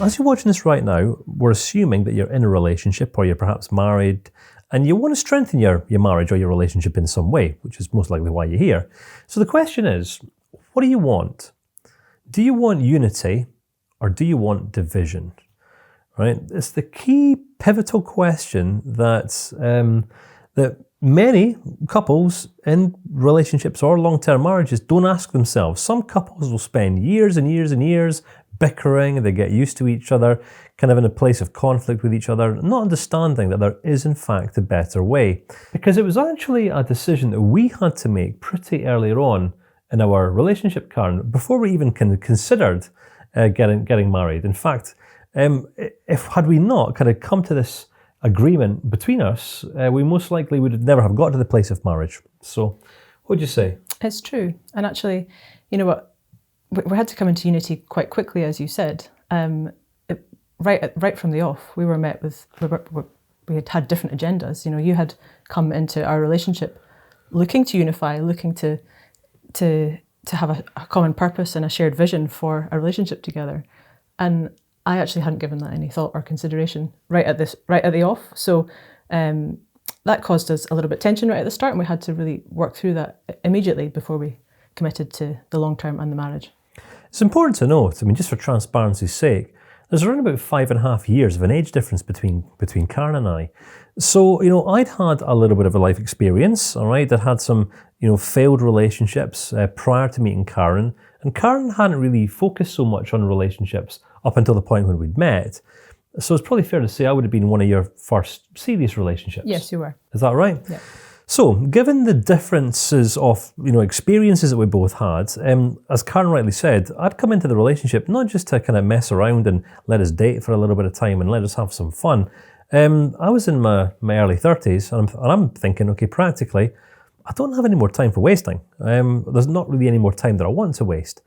as you're watching this right now, we're assuming that you're in a relationship or you're perhaps married and you want to strengthen your marriage or your relationship in some way, which is most likely why you're here. So the question is, what do you want? Do you want unity or do you want division? Right? It's the key pivotal question that many couples in relationships or long-term marriages don't ask themselves. Some couples will spend years and years and years bickering, they get used to each other, kind of in a place of conflict with each other, not understanding that there is in fact a better way. Because it was actually a decision that we had to make pretty earlier on in our relationship, Karen, before we even considered getting married. In fact, had we not kind of come to this agreement between us, we most likely would never have got to the place of marriage. So, what would you say? It's true. And actually, you know what, we had to come into unity quite quickly, as you said. Right from the off, we were met with, we had different agendas. You know, you had come into our relationship looking to unify, looking to have a common purpose and a shared vision for a relationship together. And I actually hadn't given that any thought or consideration right at the off. So that caused us a little bit of tension right at the start, and we had to really work through that immediately before we committed to the long term and the marriage. It's important to note, I mean, just for transparency's sake, there's around about 5.5 years of an age difference between Karen and I. So, you know, I'd had a little bit of a life experience, all right? I'd had some, you know, failed relationships prior to meeting Karen, and Karen hadn't really focused so much on relationships up until the point when we'd met. So it's probably fair to say I would have been one of your first serious relationships. Yes, you were. Is that right? Yeah. So, given the differences of, you know, experiences that we both had, as Karen rightly said, I'd come into the relationship not just to kind of mess around and let us date for a little bit of time and let us have some fun. I was in my early 30s and I'm thinking, okay, practically, I don't have any more time for wasting. There's not really any more time that I want to waste.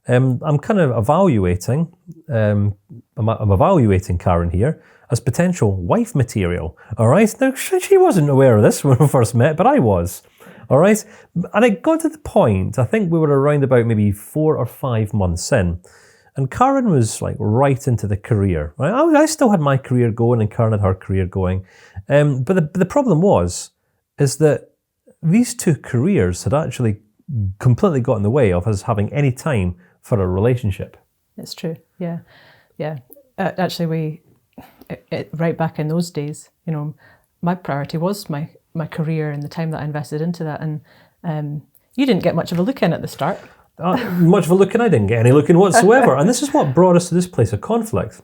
I'm kind of evaluating, I'm evaluating Karen here as potential wife material, all right? Now, she wasn't aware of this when we first met, but I was, all right? And it got to the point, I think we were around about maybe 4 or 5 months in, and Karen was like right into the career, right? I still had my career going and Karen had her career going, but the problem is that these two careers had actually completely got in the way of us having any time for a relationship. It's true, yeah. Actually, right back in those days, you know, my priority was my career and the time that I invested into that. And you didn't get much of a look in at the start. Much of a look in, I didn't get any look in whatsoever. And this is what brought us to this place of conflict.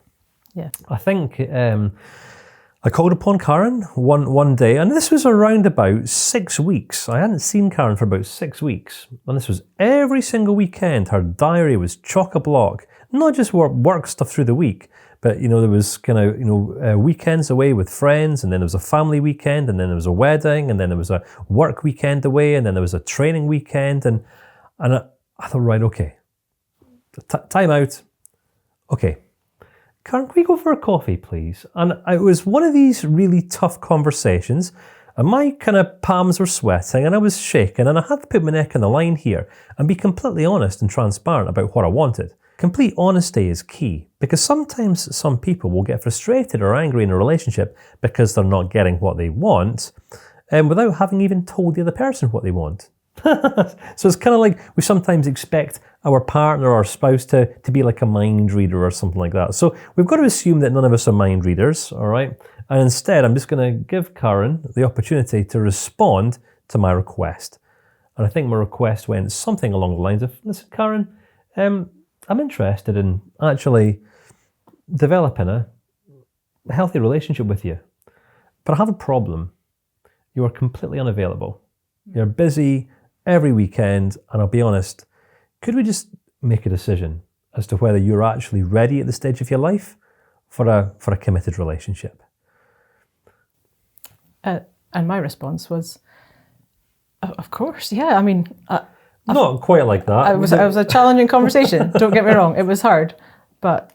Yeah. I think I called upon Karen one day, and this was around about 6 weeks. I hadn't seen Karen for about 6 weeks. And this was every single weekend. Her diary was chock-a-block. Not just work stuff through the week, but, you know, there was kind of, you know, weekends away with friends, and then there was a family weekend, and then there was a wedding, and then there was a work weekend away, and then there was a training weekend, and I thought, right, okay, time out. Okay, Karen, can we go for a coffee, please? And it was one of these really tough conversations, and my kind of palms were sweating, and I was shaking, and I had to put my neck on the line here and be completely honest and transparent about what I wanted. Complete honesty is key, because sometimes some people will get frustrated or angry in a relationship because they're not getting what they want, without having even told the other person what they want. So it's kind of like we sometimes expect our partner or spouse to be like a mind reader or something like that. So we've got to assume that none of us are mind readers, all right? And instead, I'm just going to give Karen the opportunity to respond to my request. And I think my request went something along the lines of, listen, Karen, I'm interested in actually developing a healthy relationship with you, but I have a problem. You are completely unavailable. You're busy every weekend, and I'll be honest, could we just make a decision as to whether you're actually ready at the stage of your life for a committed relationship? And my response was, of course, yeah. I mean, not quite like that. It was a challenging conversation. Don't get me wrong, it was hard, but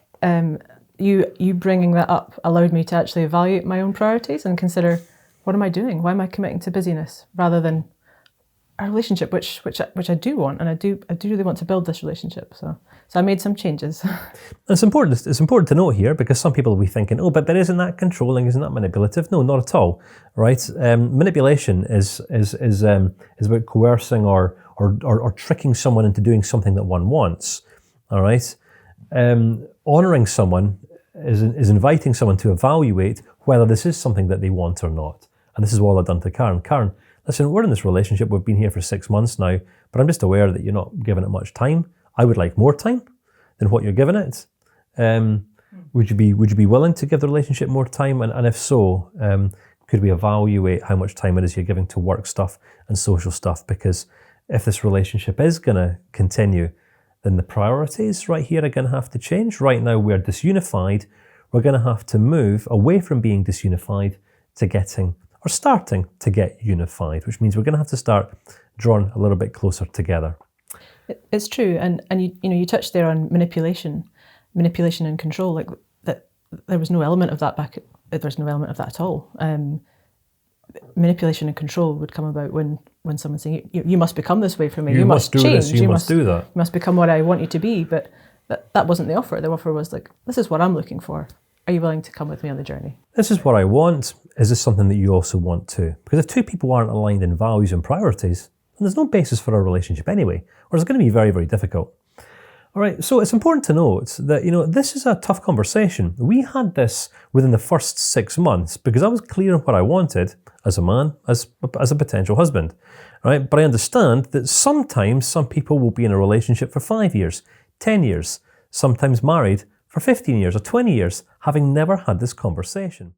you bringing that up allowed me to actually evaluate my own priorities and consider, what am I doing? Why am I committing to busyness rather than a relationship, which I do want, and I do really want to build this relationship. So I made some changes. It's important. It's important to note here, because some people will be thinking, "Oh, but isn't that controlling? Isn't that manipulative?" No, not at all. Right? Manipulation is about coercing or tricking someone into doing something that one wants. All right. Honoring someone is inviting someone to evaluate whether this is something that they want or not. And this is what I've done to Karen. Karen, listen, we're in this relationship. We've been here for 6 months now, but I'm just aware that you're not giving it much time. I would like more time than what you're giving it. Would you be willing to give the relationship more time? And if so, could we evaluate how much time it is you're giving to work stuff and social stuff? Because if this relationship is going to continue, then the priorities right here are going to have to change. Right now we're disunified. We're going to have to move away from being disunified to starting to get unified, which means we're going to have to start drawing a little bit closer together. It's true, and you touched there on manipulation and control. Like that, there was no element of that There's no element of that at all. Manipulation and control would come about when someone's saying, "You must become this way for me. You must do change. this. You must do that. You must become what I want you to be." But that wasn't the offer. The offer was like, "This is what I'm looking for. Are you willing to come with me on the journey? This is what I want. Is this something that you also want too?" Because if two people aren't aligned in values and priorities, then there's no basis for a relationship anyway, or it's going to be very, very difficult. All right, so it's important to note that, this is a tough conversation. We had this within the first 6 months because I was clear on what I wanted as a man, as a potential husband, right? But I understand that sometimes some people will be in a relationship for 5 years, 10 years, sometimes married for 15 years or 20 years, having never had this conversation.